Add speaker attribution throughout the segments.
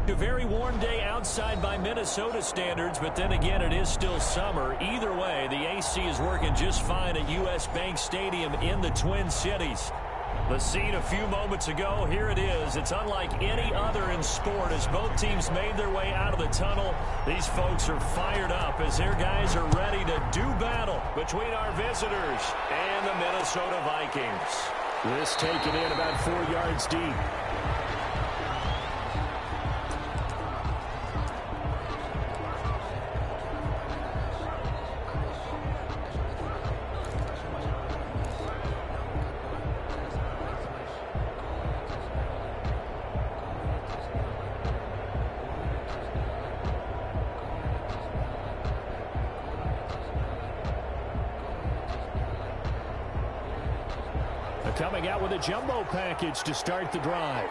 Speaker 1: A very warm day outside by Minnesota standards, but then again, it is still summer. Either way, the AC is working just fine at U.S. Bank Stadium in the Twin Cities. The scene a few moments ago, here it is. It's unlike any other in sport as both teams made their way out of the tunnel. These folks are fired up as their guys are ready to do battle between our visitors and the Minnesota Vikings. This taken in about 4 yards deep. Coming out with a jumbo package to start the drive.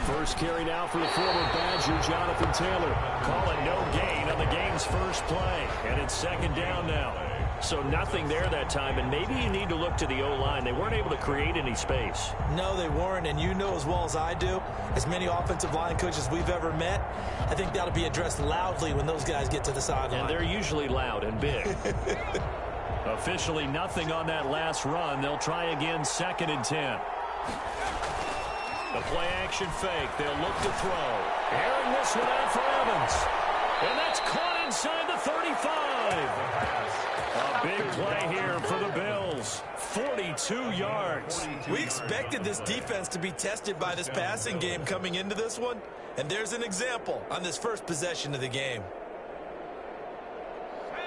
Speaker 1: First carry now for the former Badger, Jonathan Taylor. Call it no gain on the game's first play. And it's second down now. So nothing there that time, and maybe you need to look to the O-line. They weren't able to create any space.
Speaker 2: No, they weren't, and you know as well as I do, as many offensive line coaches we've ever met, I think that'll be addressed loudly when those guys get to the sideline.
Speaker 1: And they're usually loud and big. Officially nothing on that last run. They'll try again, 2nd and 10. The play action fake. They'll look to throw. Airing this one out for Evans. And that's caught inside the 35. A big play here for the Bills. 42 yards.
Speaker 2: We expected this defense to be tested by this passing game coming into this one. And there's an example on this first possession of the game.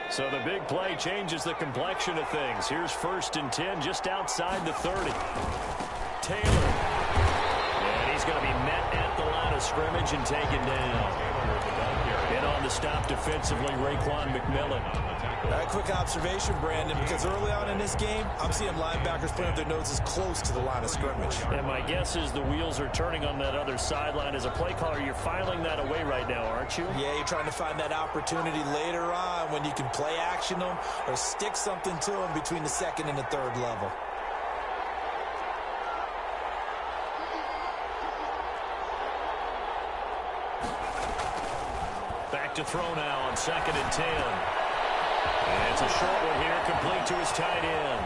Speaker 1: So the big play changes the complexion of things. Here's 1st and 10 just outside the 30. Taylor. And he's going to be met at the line of scrimmage and taken down. In on the stop defensively, Raekwon McMillan.
Speaker 2: A quick observation, Brandon, because early on in this game, I'm seeing linebackers playing with their noses close to the line of scrimmage.
Speaker 1: And my guess is the wheels are turning on that other sideline. As a play caller, you're filing that away right now, aren't you?
Speaker 2: Yeah, you're trying to find that opportunity later on when you can play action them or stick something to them between the 2nd and the 3rd level.
Speaker 1: Back to throw now on 2nd and 10. And it's a short one here, complete to his tight end.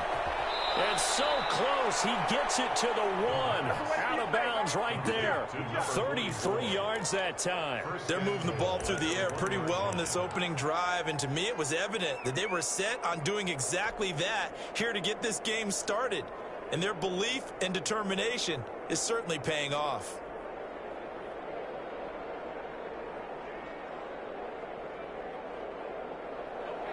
Speaker 1: And so close, he gets it to the 1. Out of bounds right there. 33 yards that time.
Speaker 2: They're moving the ball through the air pretty well in this opening drive, and to me it was evident that they were set on doing exactly that here to get this game started. And their belief and determination is certainly paying off.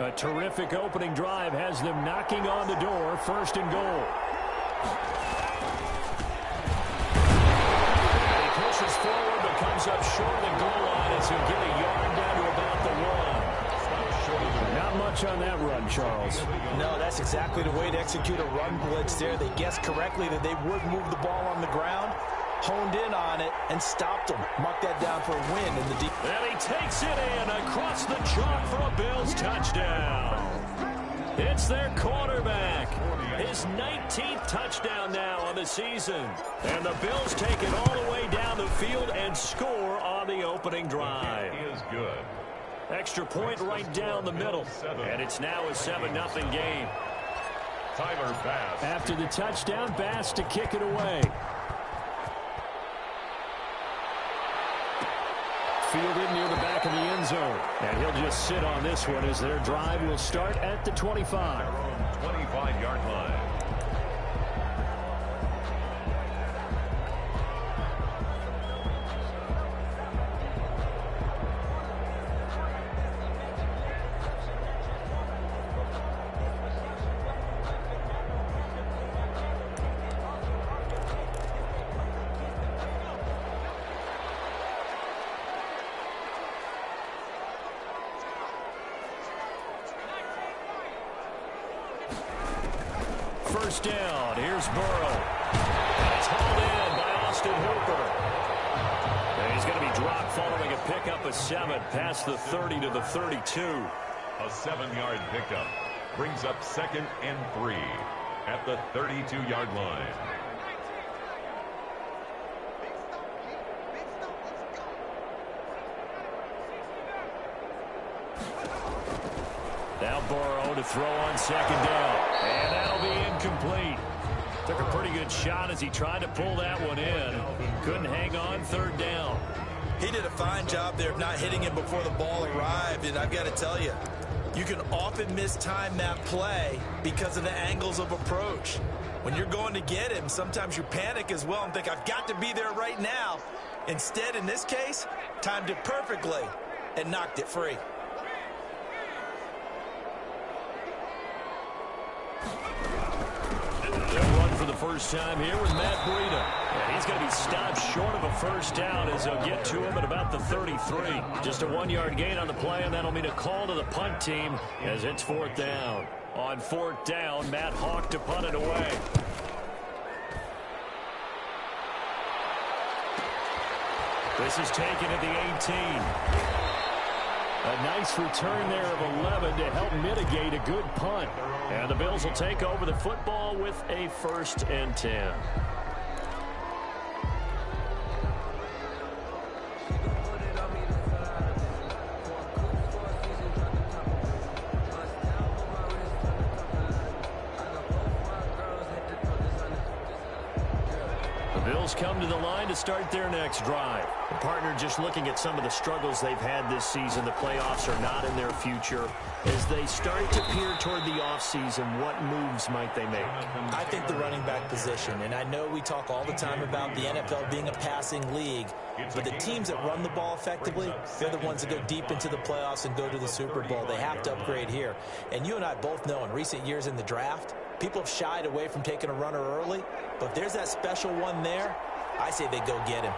Speaker 1: A terrific opening drive has them knocking on the door. 1st and goal. And he pushes forward but comes up short of the goal line as he'll get a yard down to about the 1. Not much on that run, Charles.
Speaker 2: No, that's exactly the way to execute a run blitz there. They guessed correctly that they would move the ball on the ground, honed in on it, and stopped them. Mark that down for a win in the deep.
Speaker 1: And he takes it in across the chalk for a Bills touchdown. It's their quarterback. His 19th touchdown now on the season. And the Bills take it all the way down the field and score on the opening drive.
Speaker 3: It is good.
Speaker 1: Extra point right down the middle. And it's now a 7-0 game.
Speaker 3: Tyler Bass.
Speaker 1: After the touchdown, Bass to kick it away. Fielded near the back of the end zone. And he'll just sit on this one as their drive will start at the 25.
Speaker 3: 25-yard line.
Speaker 1: First down. Here's Burrow. It's hauled in by Austin Hooper. And he's going to be dropped following a pickup of 7 past the 30 to the 32.
Speaker 3: A 7-yard pickup brings up 2nd and 3 at the 32-yard line.
Speaker 1: Now Burrow to throw on second down. And that'll be incomplete. Took a pretty good shot as he tried to pull that one in. Couldn't hang on third down.
Speaker 2: He did a fine job there of not hitting him before the ball arrived. And I've got to tell you, you can often mistime that play because of the angles of approach. When you're going to get him, sometimes you panic as well and think, I've got to be there right now. Instead, in this case, timed it perfectly and knocked it free.
Speaker 1: They'll run for the first time here with Matt Breida. And he's going to be stopped short of a first down as they'll get to him at about the 33. Just a 1-yard gain on the play, and that'll mean a call to the punt team as it's fourth down. On fourth down, Matt Hawk to punt it away. This is taken at the 18. A nice return there of 11 to help mitigate a good punt. And the Bills will take over the football with a 1st and 10. Come to the line to start their next drive. The partner just looking at some of the struggles they've had this season. The playoffs are not in their future. As they start to peer toward the offseason, what moves might they make?
Speaker 2: I think the running back position, and I know we talk all the time about the NFL being a passing league, but the teams that run the ball effectively, they're the ones that go deep into the playoffs and go to the Super Bowl. They have to upgrade here. And you and I both know in recent years in the draft, people have shied away from taking a runner early, but if there's that special one there, I say they go get him.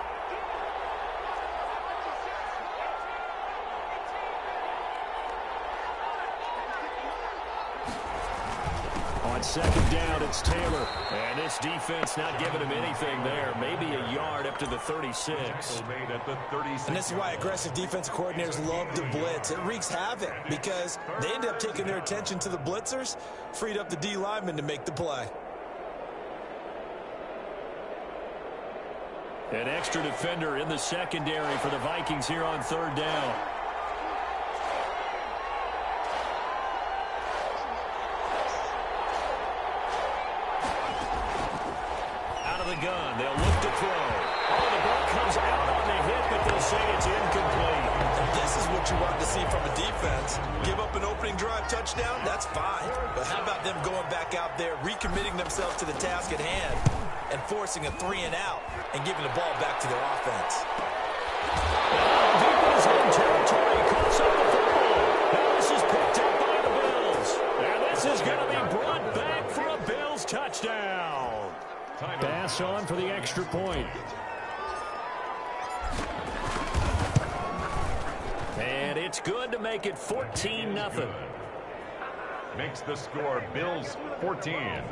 Speaker 1: On second down, it's Taylor. And this defense not giving him anything there. Maybe a yard up to the 36.
Speaker 2: And this is why aggressive defensive coordinators love to blitz. It wreaks havoc because they end up taking their attention to the blitzers, freed up the D lineman to make the play.
Speaker 1: An extra defender in the secondary for the Vikings here on third down. Out of the gun, they'll look to throw. Oh, the ball comes out on the hit, but they'll say it's incomplete.
Speaker 2: And this is what you want to see from a defense. Give up an opening drive touchdown, that's fine. But how about them going back out there, recommitting themselves to the task at hand, and forcing a 3-and-out and giving the ball back to their offense.
Speaker 1: Deep in his own territory, cuts up the football. Now this is picked up by the Bills. And this is going to be brought back for a Bills touchdown. Pass on for the extra point. And it's good to make it 14-0.
Speaker 3: Makes the score Bills 14,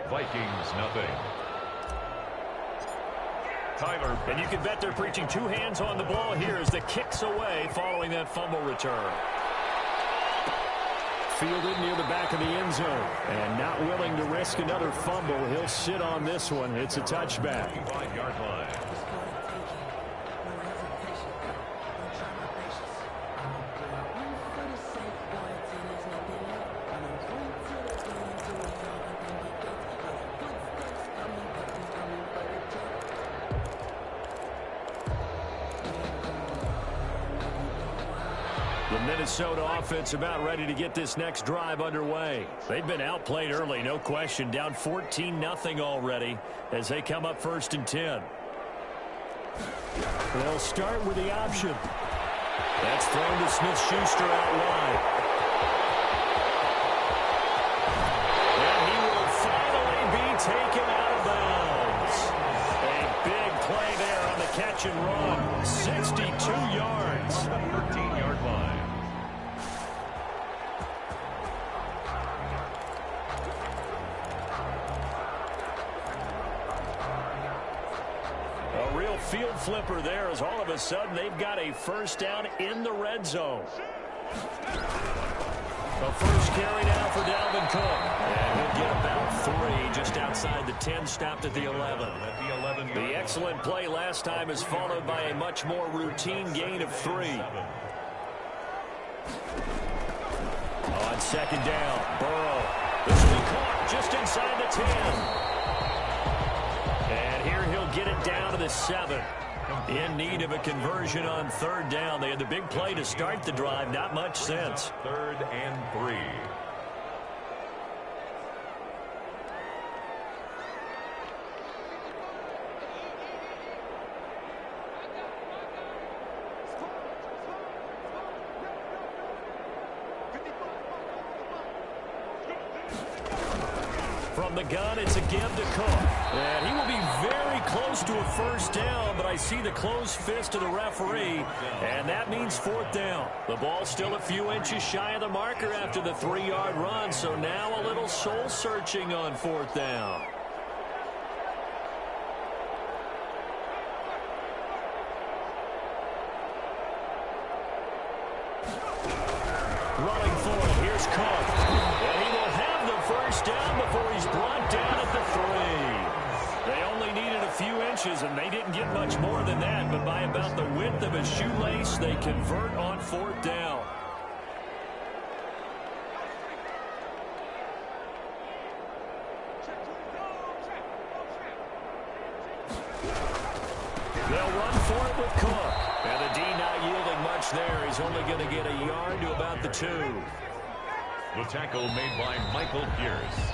Speaker 3: Vikings nothing. Tyler.
Speaker 1: And you can bet they're preaching two hands on the ball here as the kick's away following that fumble return. Fielded near the back of the end zone. And not willing to risk another fumble. He'll sit on this one. It's a touchback.
Speaker 3: 5-yard line.
Speaker 1: The Minnesota offense about ready to get this next drive underway. They've been outplayed early, no question. Down 14-0 already as they come up 1st and 10. They'll start with the option. That's thrown to Smith-Schuster out wide. And he will finally be taken out of bounds. A big play there on the catch and run. 62 yards.
Speaker 3: 13-yard line.
Speaker 1: A real field flipper there as all of a sudden they've got a first down in the red zone. A first carry now for Dalvin Cook. And he'll get about 3 just outside the 10, stopped at the 11. The excellent play last time is followed by a much more routine gain of 3. On second down. Burrow. This will be caught just inside the 10. And here he'll get it down to the 7. In need of a conversion on third down. They had the big play to start the drive. Not much sense.
Speaker 3: 3rd and 3.
Speaker 1: From the gun, it's a give to Cook. And he will be very close to a first down, but I see the closed fist of the referee, and that means 4th down. The ball's still a few inches shy of the marker after the 3-yard run, so now a little soul-searching on 4th down. Running for it, here's Cook. And he will have the first down before he's brought down at the 3. They only needed a few inches, and they didn't get much more than that, but by about the width of a shoelace, they convert on 4th down. They'll run for it with Cook. And the D not yielding much there. He's only going to get a yard to about the 2.
Speaker 3: The tackle made by Michael Pierce.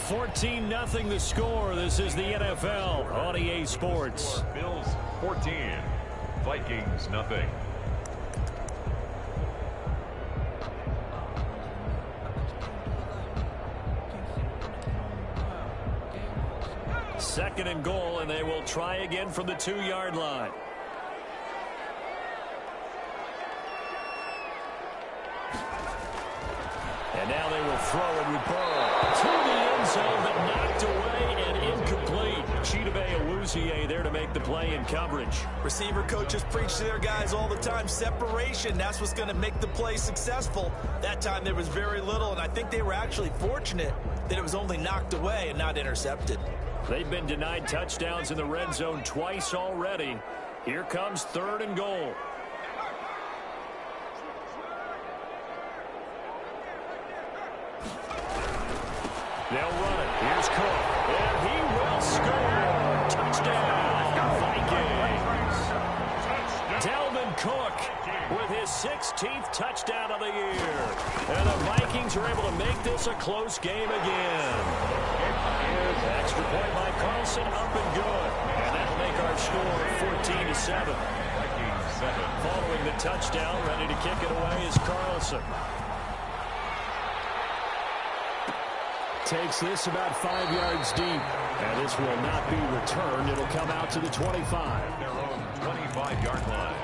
Speaker 1: 14-0 the score. This is the NFL on EA Sports.
Speaker 3: Bills 14. Vikings nothing.
Speaker 1: Second and goal, and they will try again from the 2-yard line. And now they will throw it with Burrow to the end zone, but knocked away and incomplete. Chidobe Awuzie there to make the play in coverage.
Speaker 2: Receiver coaches preach to their guys all the time. Separation, that's what's going to make the play successful. That time there was very little, and I think they were actually fortunate that it was only knocked away and not intercepted.
Speaker 1: They've been denied touchdowns in the red zone twice already. Here comes 3rd and goal. They'll run it. Here's Cook. And he will score. Touchdown, Vikings. Dalvin Cook with his 16th touchdown of the year. And the Vikings are able to make this a close game again. Extra point by Carlson, up and good. And that'll make our score 14-7.
Speaker 3: Vikings 7.
Speaker 1: Following the touchdown, ready to kick it away is Carlson. Takes this about 5 yards deep. And this will not be returned. It'll come out to the 25.
Speaker 3: Their own 25-yard line.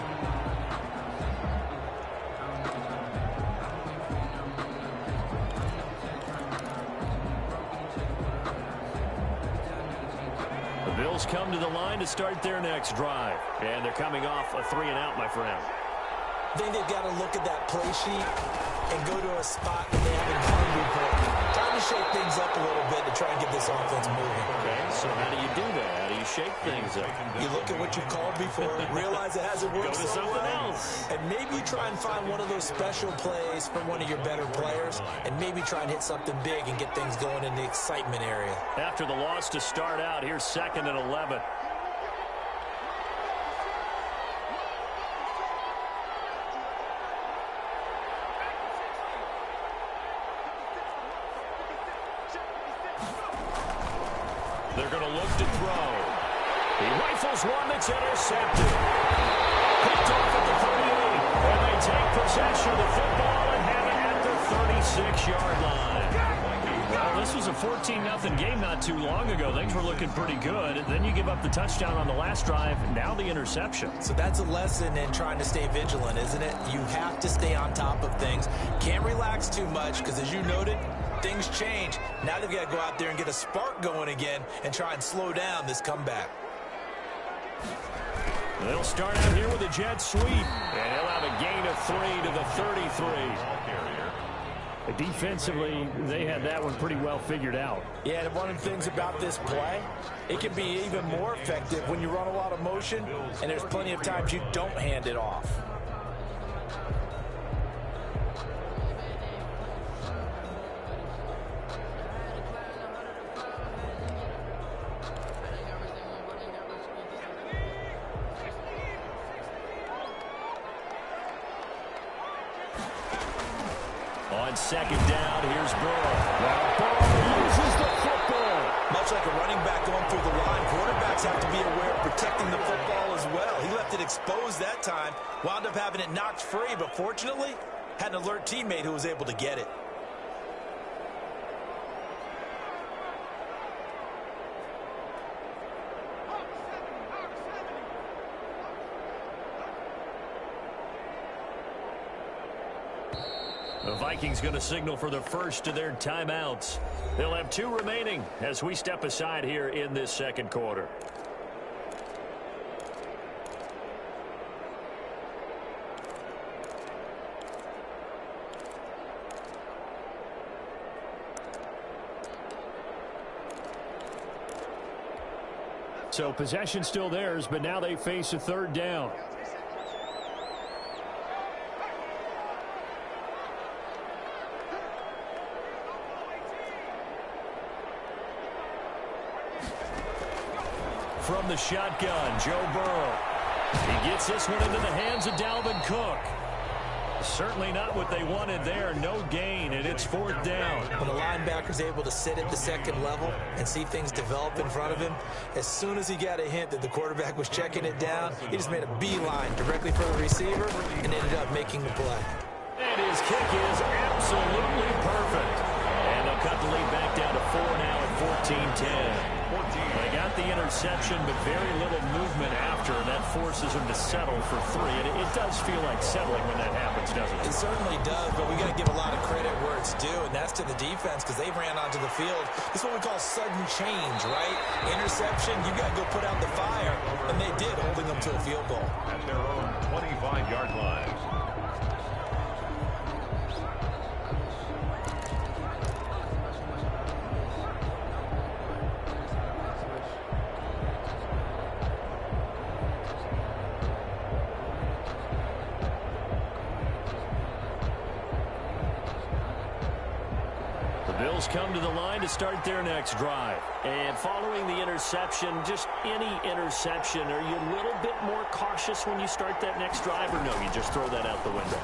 Speaker 1: The Bills come to the line to start their next drive. And they're coming off a 3-and-out, my friend.
Speaker 2: I think they've got to look at that play sheet and go to a spot that they haven't gone before. Trying to shake things up a little bit to try and get this offense moving.
Speaker 1: Okay, so how do you do that? How do you shake things up?
Speaker 2: You look at what you called before, realize it hasn't worked
Speaker 1: Go to
Speaker 2: so
Speaker 1: something
Speaker 2: well,
Speaker 1: else.
Speaker 2: and maybe you try and find one of those special plays from one of your better players, and maybe try and hit something big and get things going in the excitement area.
Speaker 1: After the loss to start out, here's 2nd and 11. They're going to look to throw. He rifles one that's intercepted. Picked off at the 38. And they take possession of the football and have it at the 36-yard line. Well, this was a 14-0 game not too long ago. Things were looking pretty good. Then you give up the touchdown on the last drive. Now the interception.
Speaker 2: So that's a lesson in trying to stay vigilant, isn't it? You have to stay on top of things. Can't relax too much because, as you noted, things change. Now they've got to go out there and get a spark going again and try and slow down this comeback.
Speaker 1: They'll start out here with a jet sweep. And he'll have a gain of 3 to the 33. Defensively, they had that one pretty well figured out.
Speaker 2: Yeah, and one of the things about this play, it can be even more effective when you run a lot of motion, and there's plenty of times you don't hand it off.
Speaker 1: second down. Here's Burrow. Now Burrow loses the football.
Speaker 2: Much like a running back going through the line, quarterbacks have to be aware of protecting the football as well. He left it exposed that time, wound up having it knocked free, but fortunately, had an alert teammate who was able to get it.
Speaker 1: The Vikings going to signal for the first of their timeouts. They'll have 2 remaining as we step aside here in this second quarter. So possession still theirs, but now they face a third down. From the shotgun, Joe Burrow. He gets this one into the hands of Dalvin Cook. Certainly not what they wanted there. No gain, and it's 4th down.
Speaker 2: When a linebacker's able to sit at the second level and see things develop in front of him, as soon as he got a hint that the quarterback was checking it down, he just made a beeline directly for the receiver and ended up making the play.
Speaker 1: And his kick is absolutely perfect. And they'll cut the lead back down to 4 now at 14-10. They got the interception, but very little movement after. That forces them to settle for 3. And it does feel like settling when that happens, doesn't it?
Speaker 2: It certainly does, but we got to give a lot of credit where it's due, and that's to the defense because they ran onto the field. This is what we call sudden change, right? Interception, you got to go put out the fire, and they did, holding them to a field goal.
Speaker 3: At their own 25-yard line.
Speaker 1: Bills come to the line to start their next drive. And following the interception, just any interception, are you a little bit more cautious when you start that next drive, or no, you just throw that out the window?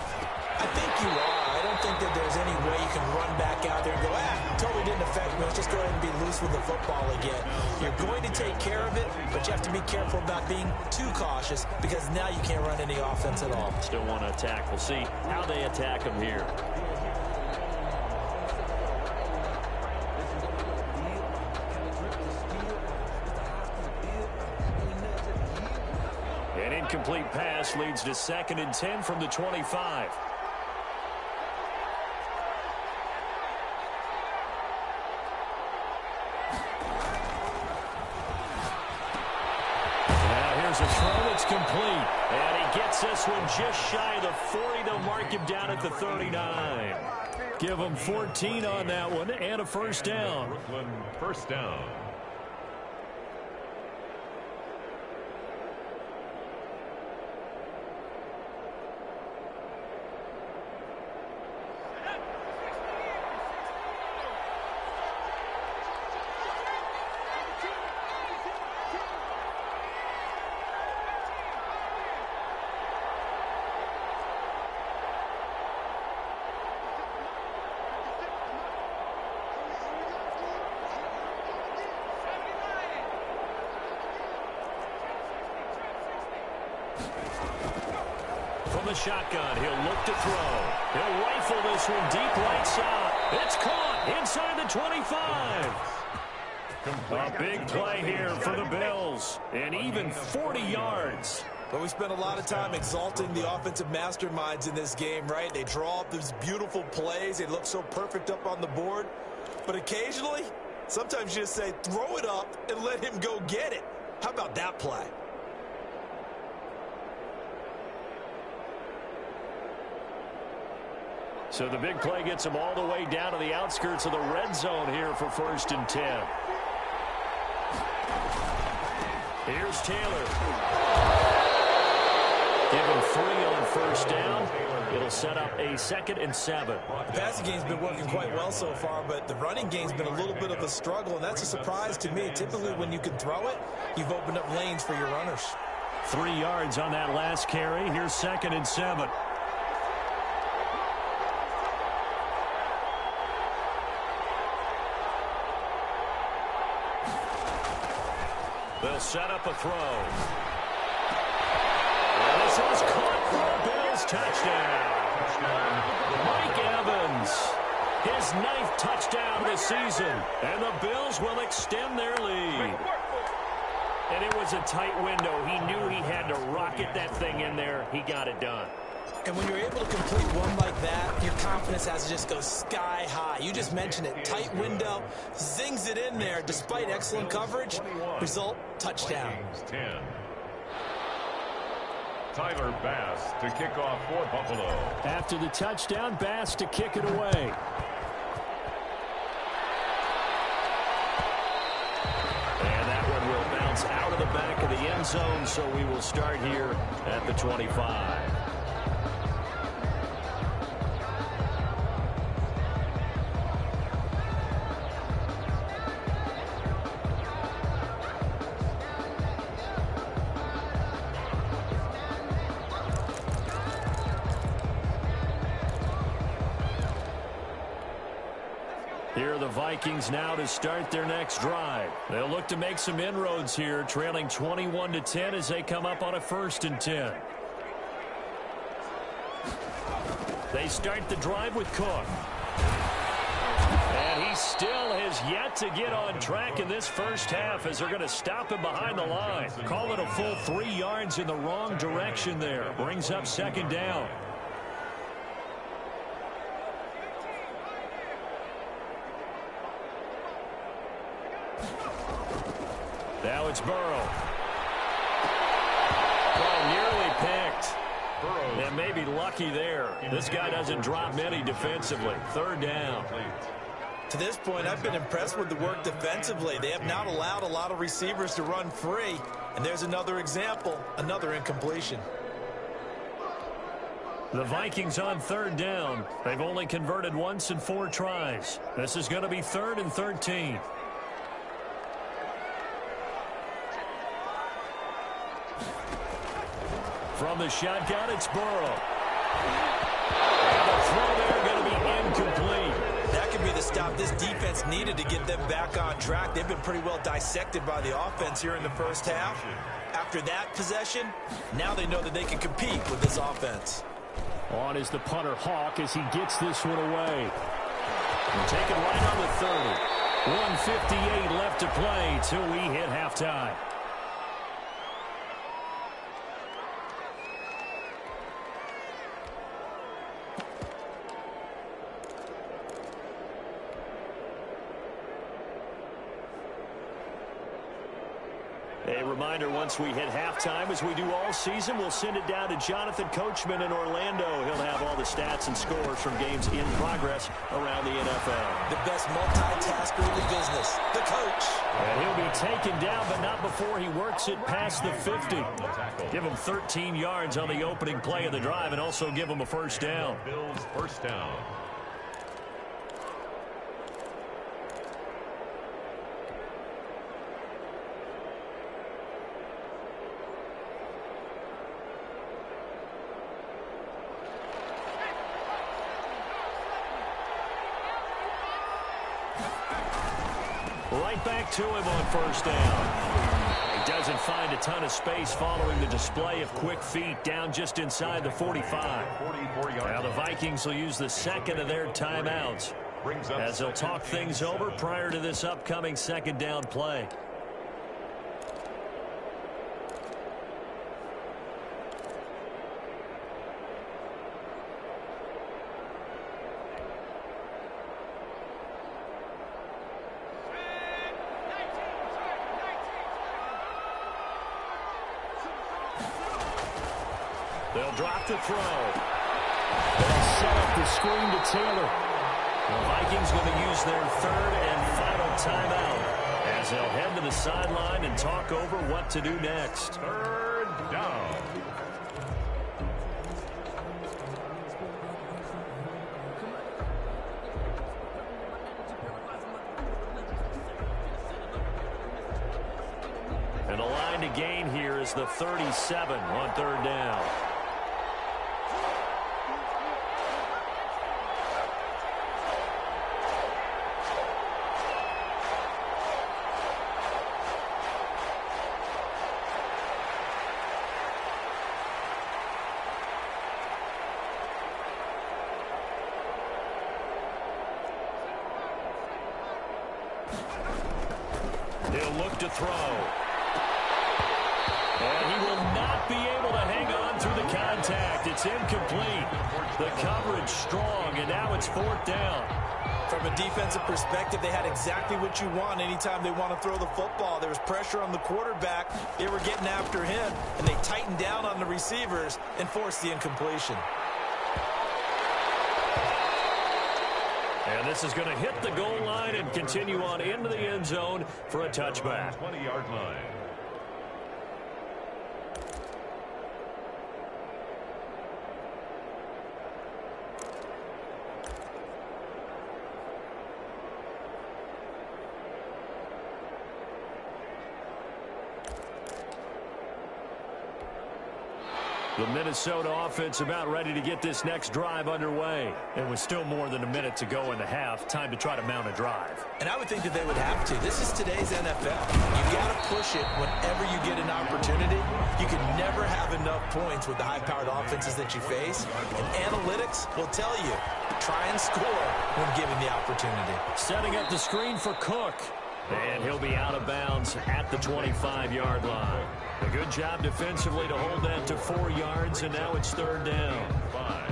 Speaker 2: I think you are. I don't think that there's any way you can run back out there and go, totally didn't affect me. Let's just go ahead and be loose with the football again. You're going to take care of it, but you have to be careful about being too cautious because now you can't run any offense at all.
Speaker 1: Still want to attack. We'll see how they attack them here. An incomplete pass leads to 2nd and 10 from the 25. Now here's a throw. It's complete. And he gets this one just shy of the 40. They'll mark him down at the 39. Give him 14 on that one and a first down.
Speaker 3: Brooklyn, first down.
Speaker 1: From the shotgun, he'll look to throw. He'll rifle this one deep right side. It's caught inside the 25. A big play here for the Bills. And even 40 yards.
Speaker 2: But we spent a lot of time exalting the offensive masterminds in this game, right? They draw up these beautiful plays. They look so perfect up on the board. But occasionally, sometimes you just say, throw it up and let him go get it. How about that play?
Speaker 1: So the big play gets him all the way down to the outskirts of the red zone here for 1st and 10. Here's Taylor. Give him 3 on 1st down. It'll set up a 2nd and 7.
Speaker 2: The passing game's been working quite well so far, but the running game's been a little bit of a struggle, and that's a surprise to me. Typically, when you can throw it, you've opened up lanes for your runners.
Speaker 1: 3 yards on that last carry. Here's 2nd and 7. They'll set up a throw. And this is caught for a Bills touchdown. Mike Evans, his 9th touchdown this season. And the Bills will extend their lead. And it was a tight window. He knew he had to rocket that thing in there. He got it done.
Speaker 2: And when you're able to complete one like that, your confidence has to just go sky high. You just mentioned it. Tight window, zings it in there despite excellent coverage. Result, touchdown.
Speaker 3: 10. Tyler Bass to kick off for Buffalo.
Speaker 1: After the touchdown, Bass to kick it away. And that one will bounce out of the back of the end zone, so we will start here at the 25. Here are the Vikings now to start their next drive. They'll look to make some inroads here, trailing 21-10 as they come up on a 1st and 10. They start the drive with Cook. And he still has yet to get on track in this first half as they're going to stop him behind the line. Call it a full 3 yards in the wrong direction there. Brings up 2nd down. Now it's Burrow. Oh, nearly picked. And maybe lucky there. This guy doesn't drop many defensively. 3rd down.
Speaker 2: To this point, I've been impressed with the work defensively. They have not allowed a lot of receivers to run free. And there's another example, another incompletion.
Speaker 1: The Vikings on 3rd down. They've only converted once in 4 tries. This is going to be 3rd and 13. From the shotgun, it's Burrow. And the throw there going to be incomplete.
Speaker 2: That could be the stop this defense needed to get them back on track. They've been pretty well dissected by the offense here in the first half. After that possession, now they know that they can compete with this offense.
Speaker 1: On is the punter Hawk as he gets this one away. And taken right on the 30. 1:58 left to play till we hit halftime. A reminder, once we hit halftime, as we do all season, we'll send it down to Jonathan Coachman in Orlando. He'll have all the stats and scores from games in progress around the NFL.
Speaker 2: The best multitasker in the business, the coach.
Speaker 1: And he'll be taken down, but not before he works it past the 50. Give him 13 yards on the opening play of the drive and also give him a 1st down.
Speaker 3: Bills 1st down.
Speaker 1: Right back to him on 1st down. He doesn't find a ton of space following the display of quick feet down just inside the 45. Now the Vikings will use the 2nd of their timeouts as they'll talk things over prior to this upcoming 2nd down play. They'll drop the throw. They'll set up the screen to Taylor. The Vikings going to use their 3rd and final timeout as they'll head to the sideline and talk over what to do next.
Speaker 3: 3rd down.
Speaker 1: And the line to gain here is the 37 on 3rd down. He'll look to throw. And he will not be able to hang on through the contact. It's incomplete. The coverage strong, and now it's 4th down.
Speaker 2: From a defensive perspective, they had exactly what you want anytime they want to throw the football. There was pressure on the quarterback. They were getting after him, and they tightened down on the receivers and forced the incompletion.
Speaker 1: And this is going to hit the goal line and continue on into the end zone for a touchback.
Speaker 3: 20-yard line.
Speaker 1: The Minnesota offense about ready to get this next drive underway. It was still more than a minute to go in the half. Time to try to mount a drive.
Speaker 2: And I would think that they would have to. This is today's NFL. You got to push it whenever you get an opportunity. You can never have enough points with the high-powered offenses that you face. And analytics will tell you, try and score when given the opportunity.
Speaker 1: Setting up the screen for Cook. And he'll be out of bounds at the 25-yard line. A good job defensively to hold that to 4 yards, and now it's 3rd down.
Speaker 3: 5.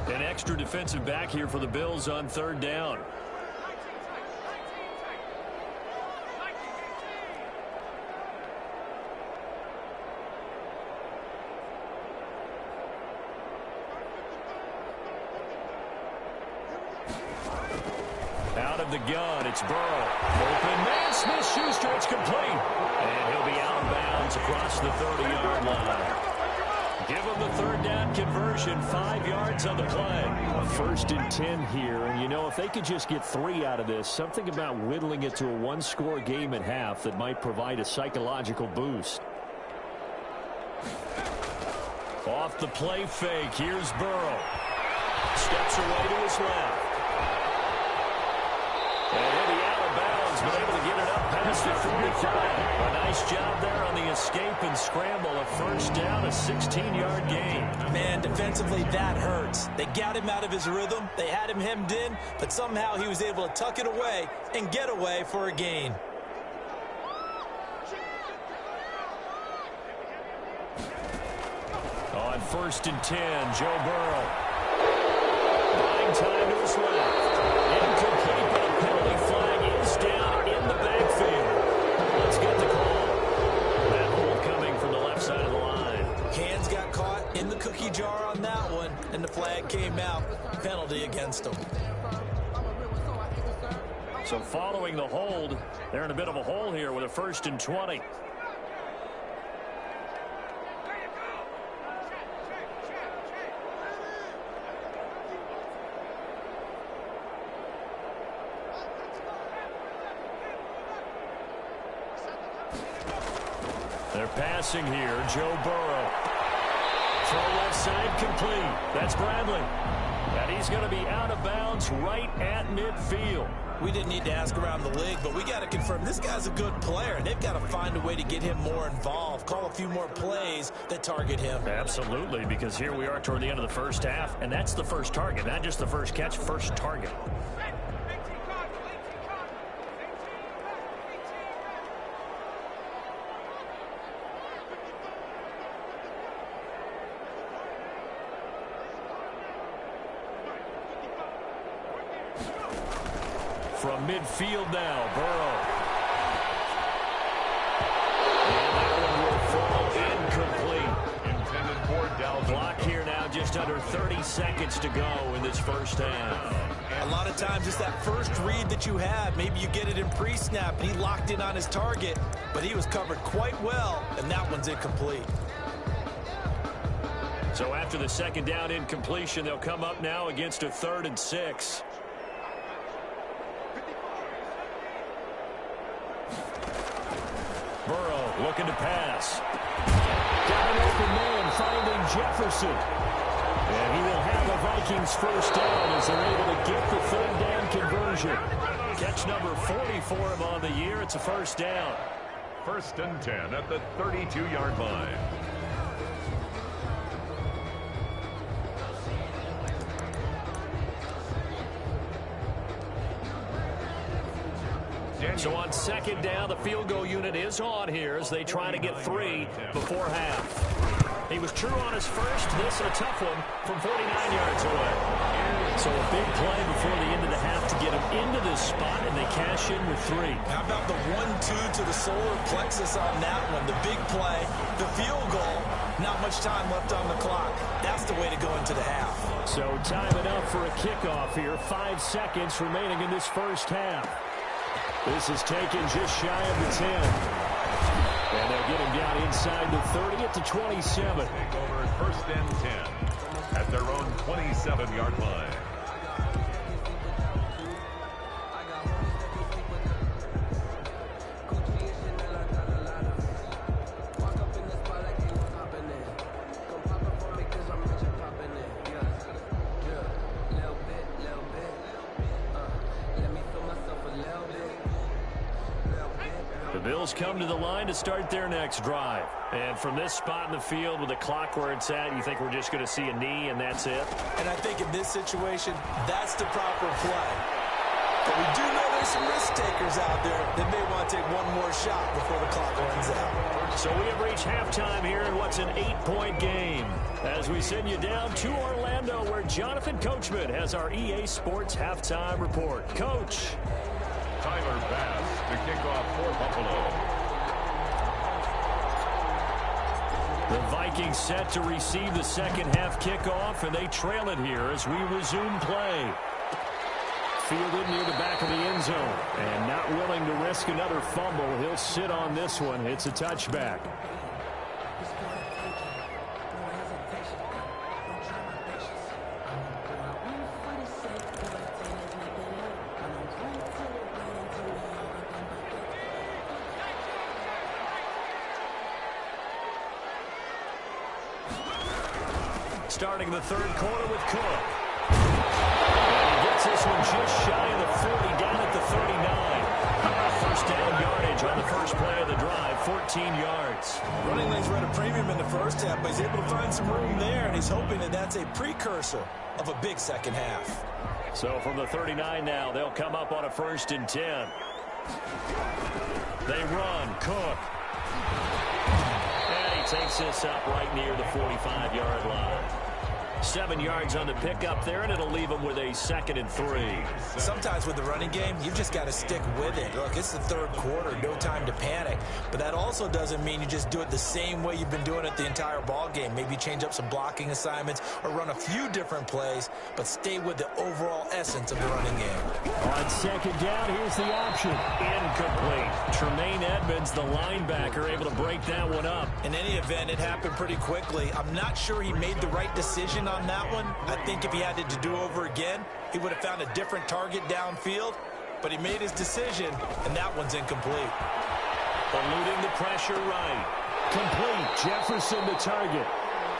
Speaker 1: An extra defensive back here for the Bills on 3rd down. Out of the gun, it's Burrow. Open man, Smith-Schuster, it's complete. And he'll be out of bounds across the 30-yard line. Give him the 3rd down conversion, 5 yards on the play. A 1st and 10 here, and you know, if they could just get 3 out of this, something about whittling it to a 1-score game at half that might provide a psychological boost. Off the play fake, here's Burrow. Steps away to his left. And he'll be out of bounds, but able to get it up past the 45. A nice job there on the escape and scramble. A 1st down, a 16-yard gain.
Speaker 2: Man, defensively, that hurts. They got him out of his rhythm. They had him hemmed in, but somehow he was able to tuck it away and get away for a gain.
Speaker 1: On 1st and 10, Joe Burrow. Buying time to his left. Incomplete, but a penalty flag is down in the backfield. Let's get the call. That hold coming from the left side of the line.
Speaker 2: Hands got caught in the cookie jar on that one, and the flag came out. Penalty against him.
Speaker 1: So following the hold, they're in a bit of a hole here with a 1st and 20. They're passing here. Joe Burrow. Throw left side complete. That's Bradley. And he's going to be out of bounds right at midfield.
Speaker 2: We didn't need to ask around the league, but we got to confirm this guy's a good player. They've got to find a way to get him more involved, call a few more plays that target him.
Speaker 1: Absolutely, because here we are toward the end of the 1st half, and that's the first target, not just the first catch, first target. From midfield now, Burrow. And that one will fall incomplete.
Speaker 3: Intended for Dalvin.
Speaker 1: Clock here now, just under 30 seconds to go in this 1st half.
Speaker 2: A lot of times it's that first read that you have. Maybe you get it in pre-snap, and he locked in on his target, but he was covered quite well, and that one's incomplete.
Speaker 1: So after the 2nd down incompletion, they'll come up now against a 3rd and 6. Burrow looking to pass. Got an open man finding Jefferson. And he will have the Vikings 1st down as they're able to get the 3rd down conversion. Catch number 40 for him on the year. It's a 1st down.
Speaker 3: first and 10 at the 32-yard line.
Speaker 1: So on second down, the field goal unit is on here as they try to get 3 before half. He was true on his first. This a tough one from 49 yards away. So a big play before the end of the half to get him into this spot, and they cash in with 3.
Speaker 2: How about the 1-2 to the solar plexus on that one? The big play, the field goal, not much time left on the clock. That's the way to go into the half.
Speaker 1: So time enough for a kickoff here. 5 seconds remaining in this first half. This is taken just shy of the 10. And they'll get him down inside the 30 at the 27.
Speaker 3: Take over first and 10 at their own 27-yard line.
Speaker 1: The Bills come to the line to start their next drive. And from this spot in the field with the clock where it's at, you think we're just going to see a knee and that's it?
Speaker 2: And I think in this situation, that's the proper play. But we do know there's some risk takers out there that may want to take one more shot before the clock runs out.
Speaker 1: So we have reached halftime here in what's an 8-point game. As we send you down to Orlando, where Jonathan Coachman has our EA Sports halftime report. Coach.
Speaker 3: Tyler Bass to kick off for Buffalo.
Speaker 1: The Vikings set to receive the second half kickoff, and they trail it here as we resume play. Fielded near the back of the end zone, and not willing to risk another fumble. He'll sit on this one. It's a touchback. Starting the third quarter with Cook. And he gets this one just shy of the 40, down at the 39. First down yardage on the first play of the drive, 14 yards.
Speaker 2: Running lanes were at a premium in the first half, but he's able to find some room there, and he's hoping that that's a precursor of a big second half.
Speaker 1: So from the 39 now, they'll come up on a 1st and 10. They run, Cook. And he takes this up right near the 45-yard line. 7 yards on the pickup there, and it'll leave him with a 2nd and 3.
Speaker 2: Sometimes with the running game, you've just got to stick with it. Look, it's the third quarter, no time to panic. But that also doesn't mean you just do it the same way you've been doing it the entire ball game. Maybe change up some blocking assignments or run a few different plays, but stay with the overall essence of the running game.
Speaker 1: On second down, here's the option. Incomplete. Tremaine Edmonds, the linebacker, able to break that one up.
Speaker 2: In any event, it happened pretty quickly. I'm not sure he made the right decision on that one. I think if he had it to do over again, he would have found a different target downfield, but he made his decision, and that one's incomplete.
Speaker 1: Eluding the pressure right. Complete. Jefferson the target.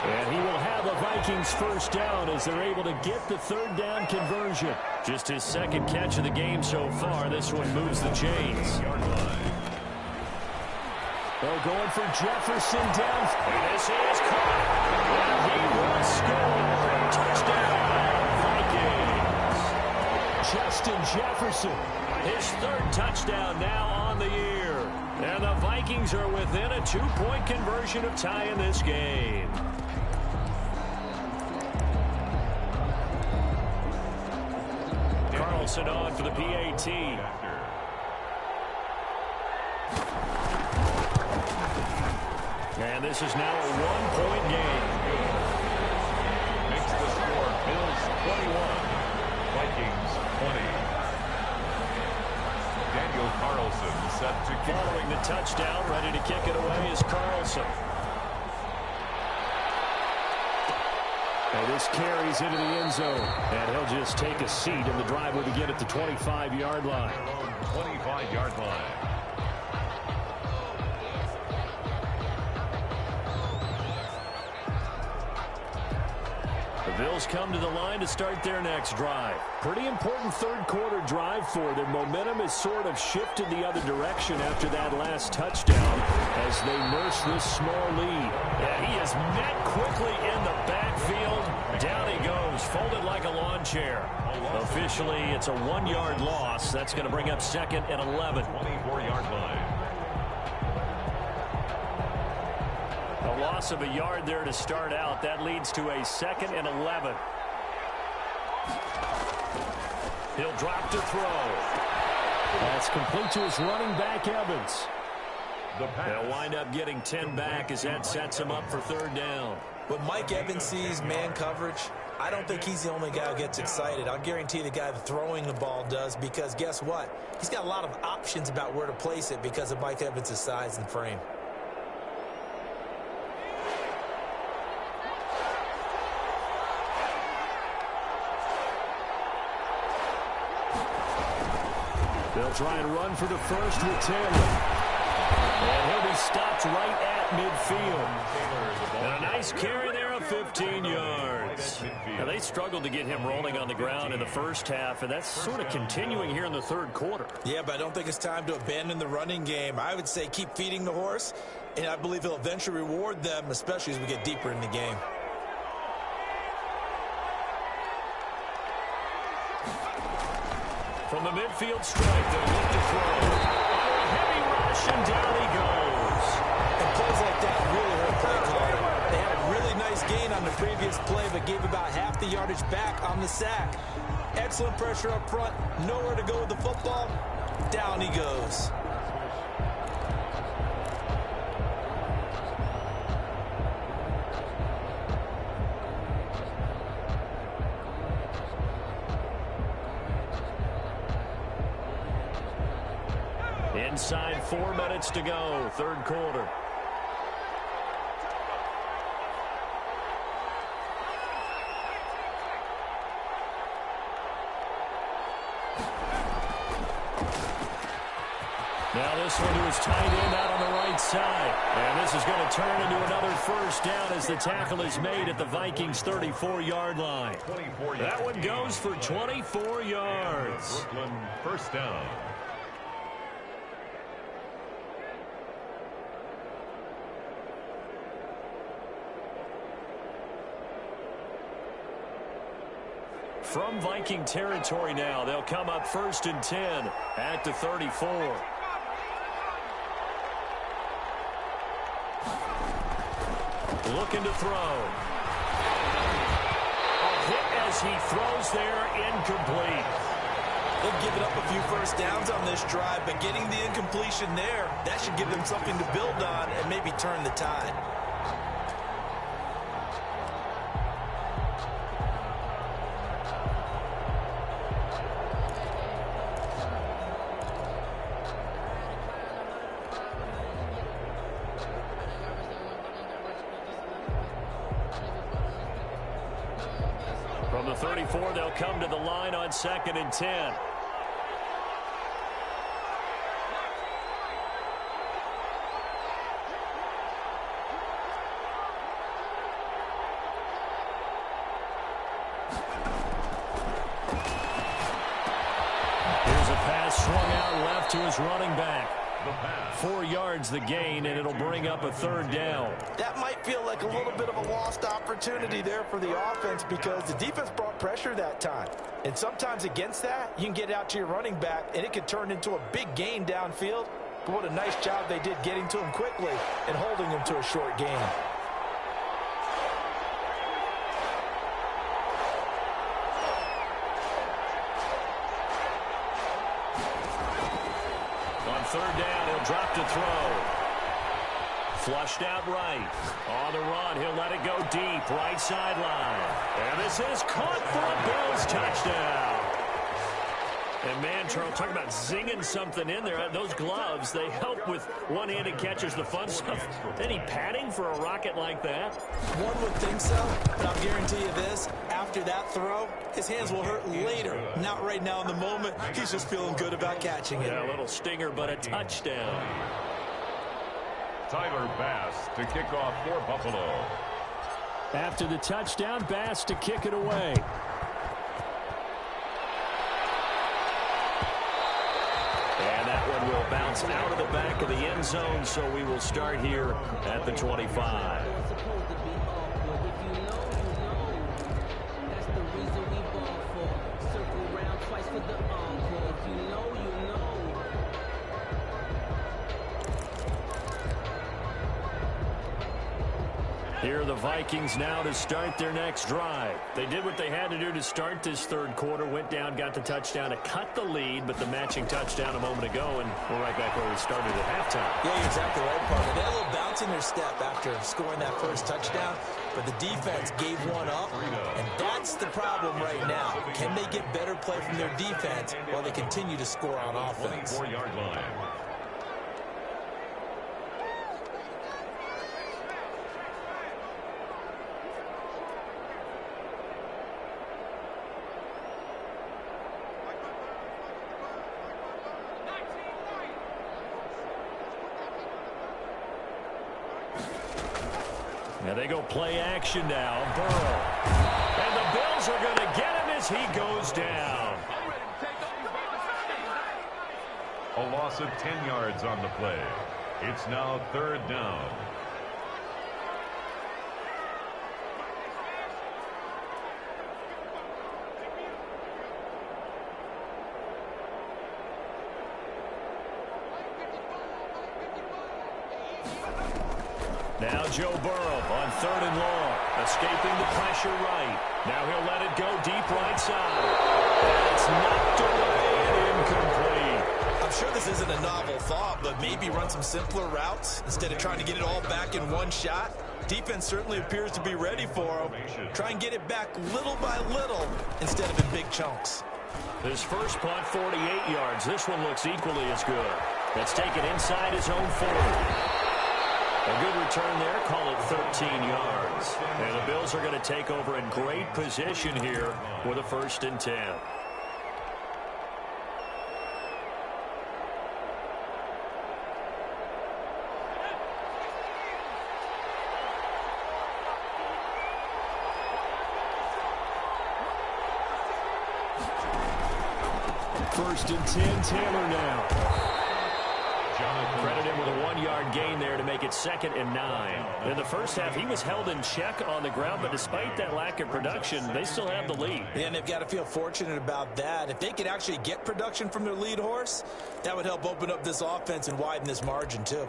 Speaker 1: And he will have the Vikings first down as they're able to get the third down conversion. Just his second catch of the game so far. This one moves the chains. They're going for Jefferson down. And this is caught. And he will score. Touchdown, Vikings. Justin Jefferson. His 3rd touchdown now on the year. And the Vikings are within a 2-point conversion of tying this game. Carlson on for the PAT. And this is now a 1-point game.
Speaker 3: Makes the score Bills 21, Vikings 20. Daniel Carlson set to kick.
Speaker 1: Following the touchdown, ready to kick it away is Carlson. And this carries into the end zone. And he'll just take a seat, and the drive will begin at the 25-yard line.
Speaker 3: 25-yard line.
Speaker 1: Bills come to the line to start their next drive. Pretty important third-quarter drive for them. Momentum has sort of shifted the other direction after that last touchdown as they nurse this small lead. Yeah, he is met quickly in the backfield. Down he goes, folded like a lawn chair. Officially, it's a 1-yard loss. That's going to bring up 2nd and 11.
Speaker 3: 24-yard line.
Speaker 1: A loss of a yard there to start out. That leads to a 2nd and 11. He'll drop to throw. That's complete to his running back, Evans. They'll wind up getting 10 back as that sets him up for 3rd down.
Speaker 2: When Mike Evans sees man coverage, I don't think he's the only guy who gets excited. I'll guarantee the guy throwing the ball does, because guess what? He's got a lot of options about where to place it because of Mike Evans' size and frame.
Speaker 1: They'll try and run for the first with Taylor. And he'll be stopped right at midfield. And a nice carry there of 15 yards. Now, they struggled to get him rolling on the ground in the first half, and that's sort of continuing here in the 3rd quarter.
Speaker 2: Yeah, but I don't think it's time to abandon the running game. I would say keep feeding the horse, and I believe he'll eventually reward them, especially as we get deeper in the game.
Speaker 1: From the midfield stripe, they'll look to throw. Heavy rush, and down he goes.
Speaker 2: And plays like that really hurt play calling. They had a really nice gain on the previous play, but gave about half the yardage back on the sack. Excellent pressure up front. Nowhere to go with the football. Down he goes.
Speaker 1: Inside 4 minutes to go, 3rd quarter. Now this one to his tight end out on the right side. And this is going to turn into another 1st down as the tackle is made at the Vikings' 34-yard line. That one goes for 24 yards.
Speaker 3: Brooklyn, 1st down.
Speaker 1: From Viking territory now, they'll come up 1st and 10 at the 34. Looking to throw. A hit as he throws there, incomplete.
Speaker 2: They've given up a few 1st downs on this drive, but getting the incompletion there, that should give them something to build on and maybe turn the tide.
Speaker 1: From the 34, they'll come to the line on 2nd and 10. Here's a pass swung out left to his running back. 4 yards the gain, and it'll bring up a 3rd down.
Speaker 2: That might feel like a little bit of a lost opportunity there for the offense because the defense brought pressure that time. And sometimes against that, you can get out to your running back, and it could turn into a big gain downfield. But what a nice job they did getting to him quickly and holding him to a short gain.
Speaker 1: On 3rd down, he'll drop to throw. Flushed out right. On the run, he'll let it go deep. Right sideline. And this is caught for a Bills touchdown. And man, Charles, talking about zinging something in there. Those gloves, they help with one-handed catches, the fun stuff. Any padding for a rocket like that?
Speaker 2: One would think so, but I'll guarantee you this. After that throw, his hands will hurt later. Not right now in the moment. He's just feeling good about catching it.
Speaker 1: Yeah, a little stinger, but a touchdown.
Speaker 3: Tyler Bass to kick off for Buffalo.
Speaker 1: After the touchdown, Bass to kick it away. And that one will bounce out of the back of the end zone, so we will start here at the 25. Here are the Vikings now to start their next drive. They did what they had to do to start this third quarter, went down, got the touchdown to cut the lead, but the matching touchdown a moment ago, and we're right back where we started at halftime.
Speaker 2: Yeah, you're exactly right, partner. They had a little bounce in their step after scoring that first touchdown, but the defense gave one up, and that's the problem right now. Can they get better play from their defense while they continue to score on offense?
Speaker 3: 24-yard line.
Speaker 1: Now they go play action now. Burrow. And the Bills are going to get him as he goes down.
Speaker 3: A loss of 10 yards on the play. It's now third down.
Speaker 1: Now Joe Burrow on third and long. Escaping the pressure right. Now he'll let it go deep right side. It's knocked away and incomplete.
Speaker 2: I'm sure this isn't a novel thought, but maybe run some simpler routes instead of trying to get it all back in one shot. Defense certainly appears to be ready for him. Try and get it back little by little instead of in big chunks.
Speaker 1: His first punt, 48 yards. This one looks equally as good. Let's take it inside his own 40. A good return there, call it 13 yards. And the Bills are going to take over in great position here with a 1st and 10. First and 10, Taylor now. Credit him with a 1-yard gain there to make it 2nd and 9. In the first half, he was held in check on the ground, but despite that lack of production, they still have the lead.
Speaker 2: Yeah, and they've got to feel fortunate about that. If they could actually get production from their lead horse, that would help open up this offense and widen this margin too.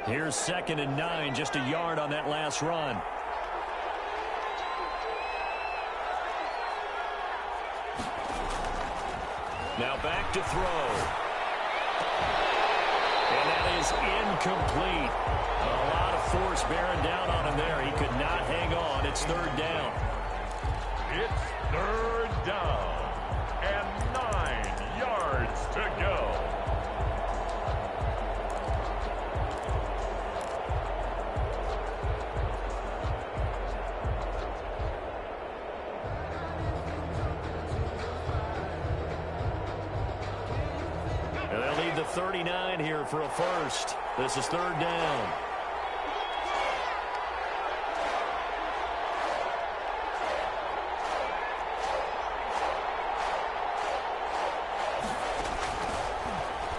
Speaker 1: Here's 2nd and 9, just a yard on that last run. Now back to throw. And that is incomplete. A lot of force bearing down on him there. He could not hang on. It's 3rd down.
Speaker 3: It's 3rd down and 9 yards to go.
Speaker 1: And they'll need the 39 here for a first. This is 3rd down.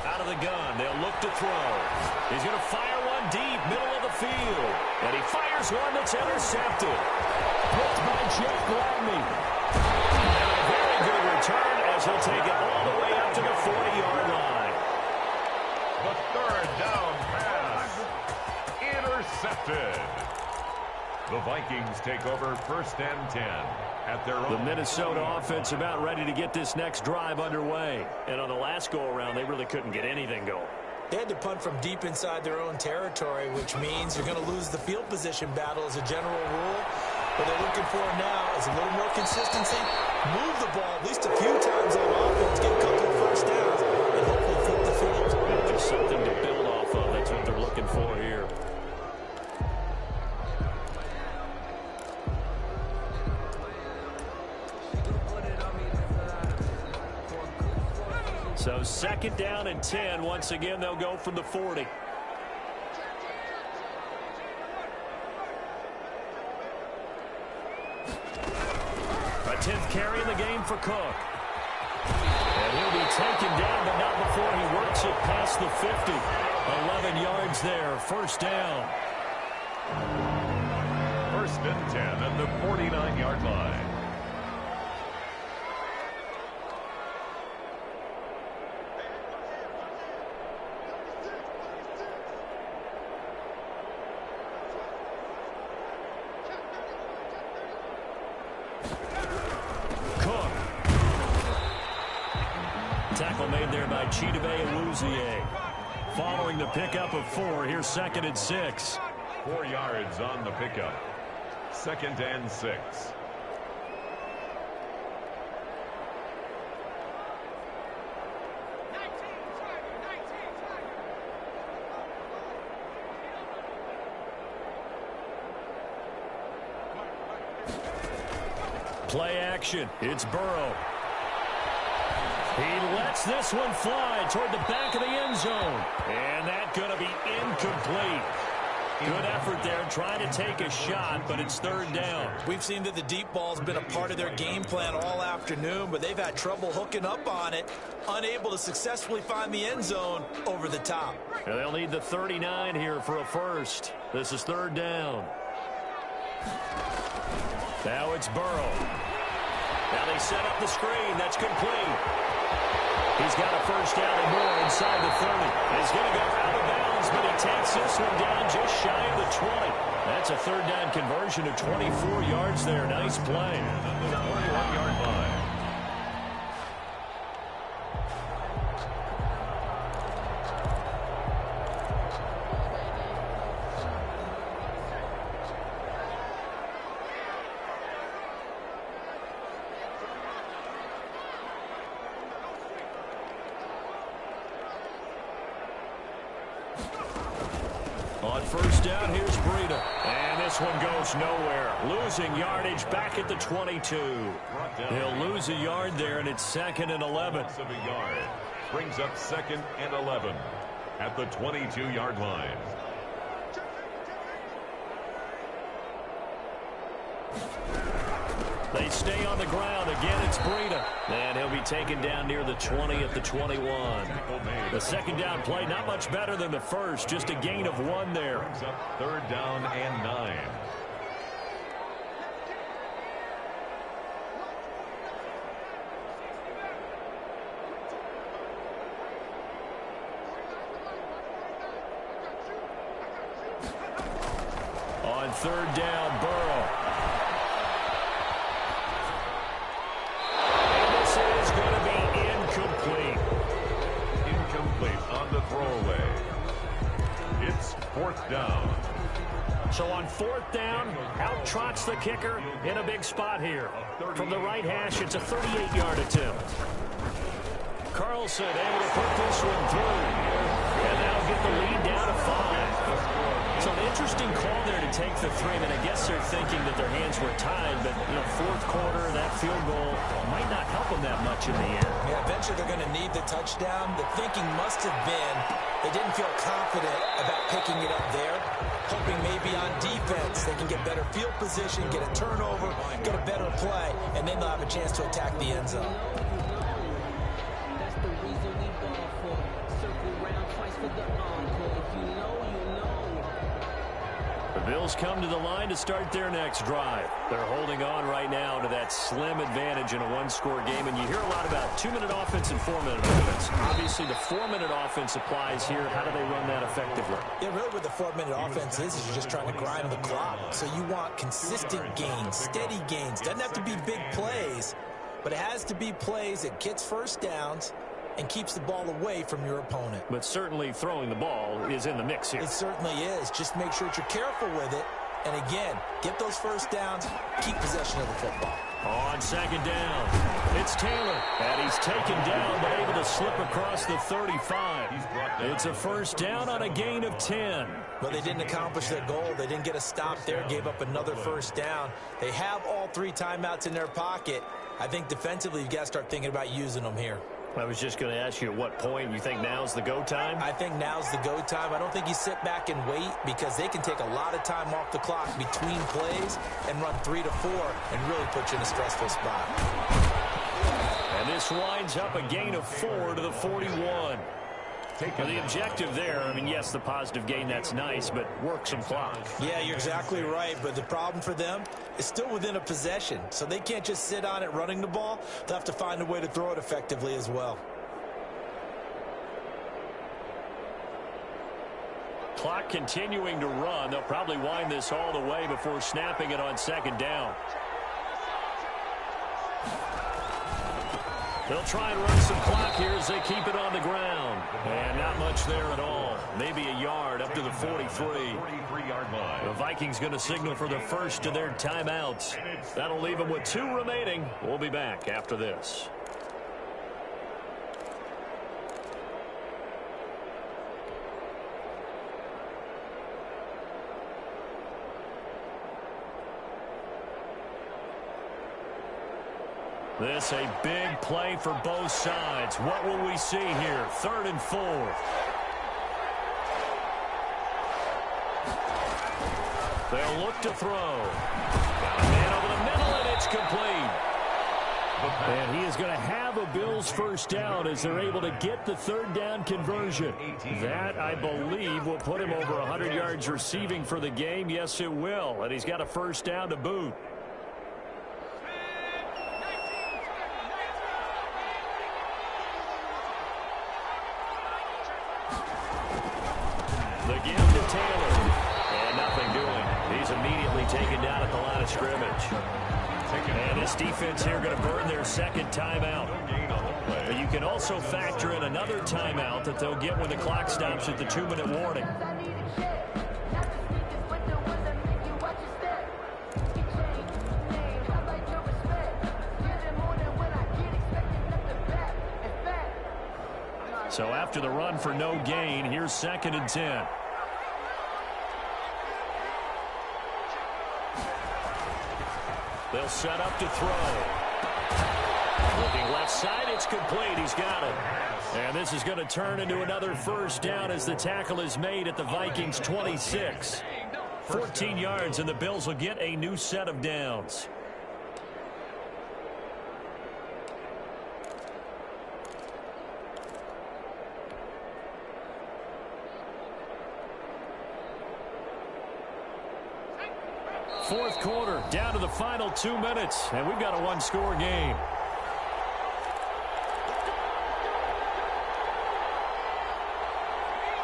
Speaker 1: Out of the gun, they'll look to throw. He's going to fire one deep, middle of the field. And he fires one that's intercepted. Picked by Jeff Gladney. And a very good return as he'll take it all the way up to the 40-yard line.
Speaker 3: The 3rd down pass. Intercepted. The Vikings take over 1st and 10 at their own.
Speaker 1: The Minnesota offense about ready to get this next drive underway. And on the last go-around, they really couldn't get anything going.
Speaker 2: They had to punt from deep inside their own territory, which means you're going to lose the field position battle as a general rule. What they're looking for now is a little more consistency. Move the ball at least a few times on offense, get a couple of first downs, and hopefully flip the field.
Speaker 1: Yeah, just something to build off of. That's what they're looking for here. So 2nd down and 10. Once again, they'll go from the 40. A 10th carry in the game for Cook. And he'll be taken down, but not before he works it past the 50. 11 yards there, 1st down.
Speaker 3: 1st and 10 at the 49-yard line.
Speaker 1: Tackle made there by Tiriee. Following the pickup of 4, here's 2nd and 6.
Speaker 3: 4 yards on the pickup. 2nd and 6.
Speaker 1: Play action. It's Burrow. He lets this one fly toward the back of the end zone. And that's going to be incomplete. Good effort there trying to take a shot, but it's 3rd down.
Speaker 2: We've seen that the deep ball's been a part of their game plan all afternoon, but they've had trouble hooking up on it, unable to successfully find the end zone over the top.
Speaker 1: And they'll need the 39 here for a first. This is 3rd down. Now it's Burrow. Now they set up the screen. That's complete. He's got a 1st down and more inside the 30. He's going to go out of bounds, but he takes this one down just shy of the 20. That's a 3rd down conversion of 24 yards there. Nice play.
Speaker 3: 21-yard line.
Speaker 1: On 1st down, here's Breida. And this one goes nowhere. Losing yardage back at the 22. He'll lose a yard there, and it's 2nd and 11.
Speaker 3: Of a yard. Brings up 2nd and 11 at the 22-yard line.
Speaker 1: They stay on the ground. Again, it's Breida. And he'll be taken down near the 20 at the 21. The 2nd down play, not much better than the first. Just a gain of 1 there.
Speaker 3: Brings up 3rd down and 9.
Speaker 1: On 3rd down, Burrow.
Speaker 3: On the throwaway. It's 4th down.
Speaker 1: So on 4th down, out trots the kicker in a big spot here. From the right hash, it's a 38-yard attempt. Carlson able to put this one through. And that'll get the lead down to 5. So an interesting call there to take the 3. I mean, I guess they're thinking that their hands were tied, but, 4th quarter, that field goal might not help them that much in the end.
Speaker 2: Yeah, eventually they're going to need the touchdown. The thinking must have been they didn't feel confident about picking it up there, hoping maybe on defense they can get better field position, get a turnover, get a better play, and then they'll have a chance to attack the end zone.
Speaker 4: That's the reason we ball for. Circle round twice for the encore. If you know, you know.
Speaker 1: The Bills come to the line to start their next drive. They're holding on right now to that slim advantage in a 1-score game, and you hear a lot about 2-minute offense and 4-minute offense. Obviously, the 4-minute offense applies here. How do they run that effectively?
Speaker 2: Yeah, really what the 4-minute offense is you're just trying to grind the clock. So you want consistent gains, steady gains. Doesn't have to be big plays, but it has to be plays that gets 1st downs and keeps the ball away from your opponent.
Speaker 1: But certainly throwing the ball is in the mix here.
Speaker 2: It certainly is. Just make sure that you're careful with it. And again, get those 1st downs, keep possession of the football.
Speaker 1: On 2nd down, it's Taylor. And he's taken down, but able to slip across the 35. It's a 1st down on a gain of 10.
Speaker 2: Well, they didn't accomplish their goal. They didn't get a stop there, gave up another 1st down. They have all 3 timeouts in their pocket. I think defensively, you've got to start thinking about using them here.
Speaker 1: I was just going to ask you at what point you think now's the go time?
Speaker 2: I think now's the go time. I don't think you sit back and wait because they can take a lot of time off the clock between plays and run 3 to 4 and really put you in a stressful spot.
Speaker 1: And this winds up a gain of 4 to the 41. Well, the objective there, I mean, yes, the positive gain, that's nice, but work some clock.
Speaker 2: Yeah, you're exactly right, but the problem for them is still within a possession, so they can't just sit on it running the ball. They'll have to find a way to throw it effectively as well.
Speaker 1: Clock continuing to run. They'll probably wind this all the way before snapping it on second down. They'll try and run some clock here as they keep it on the ground. And not much there at all. Maybe a yard up to the 43.
Speaker 3: 43-yard line.
Speaker 1: The Vikings going to signal for the first of their timeouts. That'll leave them with 2 remaining. We'll be back after this. This a big play for both sides. What will we see here? 3rd and 4. They'll look to throw. Got a man over the middle, and it's complete. And he is going to have a Bills first down as they're able to get the 3rd down conversion. That, I believe, will put him over 100 yards receiving for the game. Yes, it will. And he's got a first down to boot. The give to Taylor. And nothing doing. He's immediately taken down at the line of scrimmage. And this defense here going to burn their 2nd timeout. But you can also factor in another timeout that they'll get when the clock stops at the 2-minute warning. So after the run for no gain, here's 2nd and 10. They'll set up to throw. Looking left side, it's complete. He's got it. And this is going to turn into another first down as the tackle is made at the Vikings 26. 14 yards, and the Bills will get a new set of downs. Fourth quarter, down to the final 2 minutes, and we've got a 1-score game.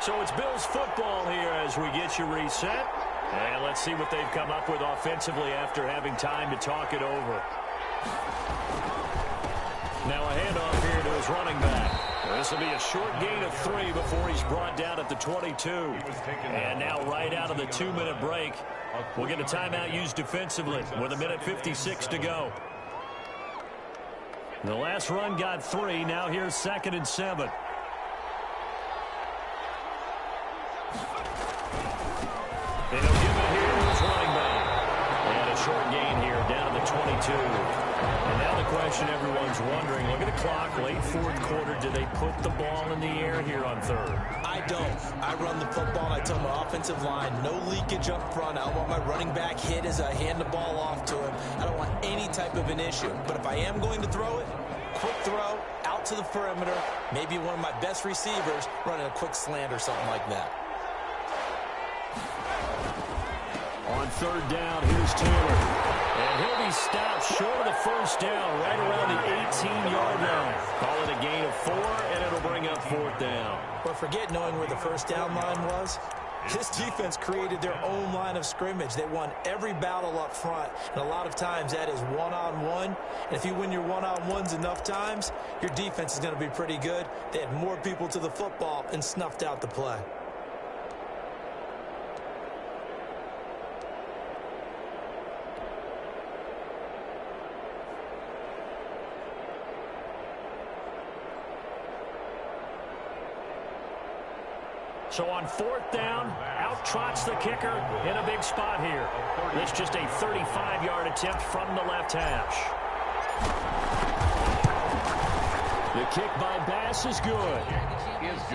Speaker 1: So it's Bills football here as we get you reset. And let's see what they've come up with offensively after having time to talk it over. Now a handoff here to his running back. This will be a short gain of 3 before he's brought down at the 22. And now right out of the 2-minute break, we'll get a timeout used defensively with 1:56 to go. The last run got 3. Now here's 2nd and 7. And he'll give it here to his running back. And a short gain here down to the 22. And now the question everyone's wondering, look at the clock, late 4th quarter, do they put the ball in the air here on 3rd?
Speaker 2: I don't. I run the football, and I tell my offensive line, no leakage up front. I don't want my running back hit as I hand the ball off to him. I don't want any type of an issue. But if I am going to throw it, quick throw, out to the perimeter, maybe one of my best receivers running a quick slant or something like that.
Speaker 1: On 3rd down, here's Taylor. And he'll be stopped short of the first down right around the 18-yard line. Call it a gain of 4, and it'll bring up 4th down.
Speaker 2: But forget knowing where the first down line was. This defense created their own line of scrimmage. They won every battle up front, and a lot of times that is one-on-one. And if you win your one-on-ones enough times, your defense is going to be pretty good. They had more people to the football and snuffed out the play.
Speaker 1: So on 4th down, out trots the kicker in a big spot here. It's just a 35-yard attempt from the left hash. The kick by Bass is good.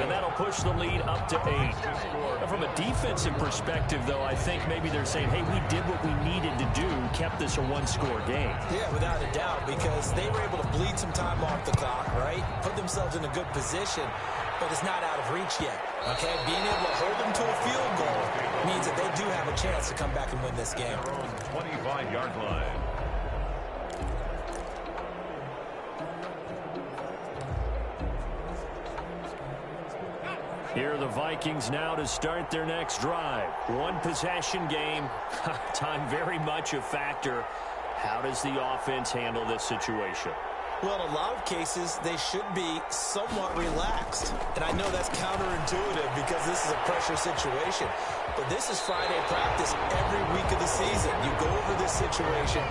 Speaker 1: And that'll push the lead up to 8. Now, from a defensive perspective, though, I think maybe they're saying, hey, we did what we needed to do, kept this a one-score game.
Speaker 2: Yeah, without a doubt, because they were able to bleed some time off the clock, right? Put themselves in a good position, but it's not out of reach yet, okay? Being able to hold them to a field goal means that they do have a chance to come back and win this game.
Speaker 3: 25-yard line.
Speaker 1: Here are the Vikings now to start their next drive. One possession game. Time very much a factor. How does the offense handle this situation?
Speaker 2: Well, in a lot of cases, they should be somewhat relaxed. And I know that's counterintuitive because this is a pressure situation. But this is Friday practice every week of the season. You go over this situation,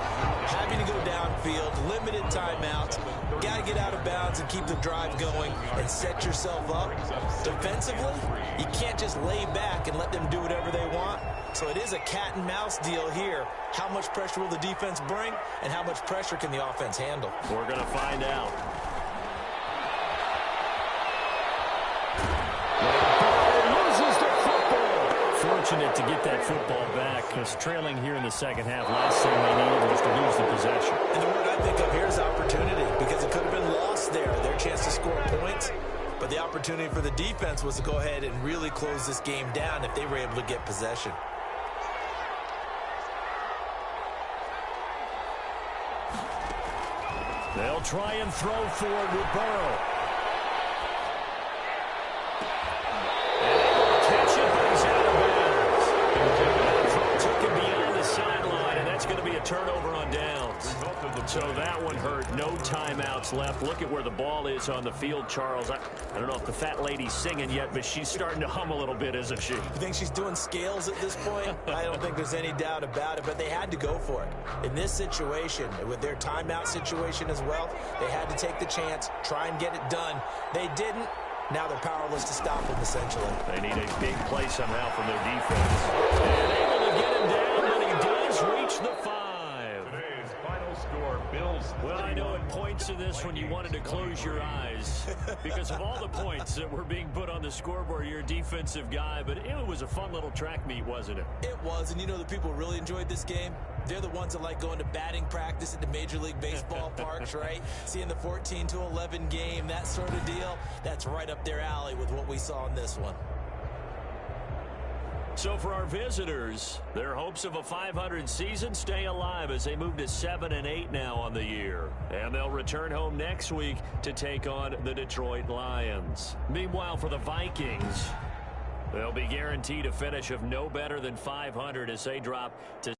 Speaker 2: having to go downfield, limited timeouts, got to get out of bounds and keep the drive going and set yourself up. Defensively, you can't just lay back and let them do whatever they want. So it is a cat and mouse deal here. How much pressure will the defense bring, and how much pressure can the offense handle?
Speaker 1: We're going to find out. Loses the football. Fortunate to get that football back, because trailing here in the second half, last thing they needed was to lose the possession.
Speaker 2: And the word I think of here is opportunity, because it could have been lost there, their chance to score points. But the opportunity for the defense was to go ahead and really close this game down if they were able to get possession.
Speaker 1: They'll try and throw for it with Burrow. And catch it, but he's out of bounds. Throw took him beyond the sideline, and that's going to be a turnover on downs. So that one hurt. No timeouts left. Look at where the ball is on the field, Charles. I don't know if the fat lady's singing yet, but she's starting to hum a little bit, isn't she?
Speaker 2: You think she's doing scales at this point? I don't think there's any doubt about it, but they had to go for it. In this situation, with their timeout situation as well, they had to take the chance, try and get it done. They didn't. Now they're powerless to stop them, essentially.
Speaker 1: They need a big play somehow from their defense. And able to get him down, but he does reach the 5.
Speaker 3: Today's final score, Bills.
Speaker 1: Well, I know at points of this when you wanted to close your eyes because of all the points that were being put on the scoreboard. You're a defensive guy, but it was a fun little track meet, wasn't it?
Speaker 2: It was, and you know the people who really enjoyed this game? They're the ones that like going to batting practice at the Major League Baseball parks, right? Seeing the 14-11 game, that sort of deal, that's right up their alley with what we saw in this one.
Speaker 1: So for our visitors, their hopes of a 500 season stay alive as they move to 7-8 now on the year. And they'll return home next week to take on the Detroit Lions. Meanwhile, for the Vikings, they'll be guaranteed a finish of no better than 500 as they drop to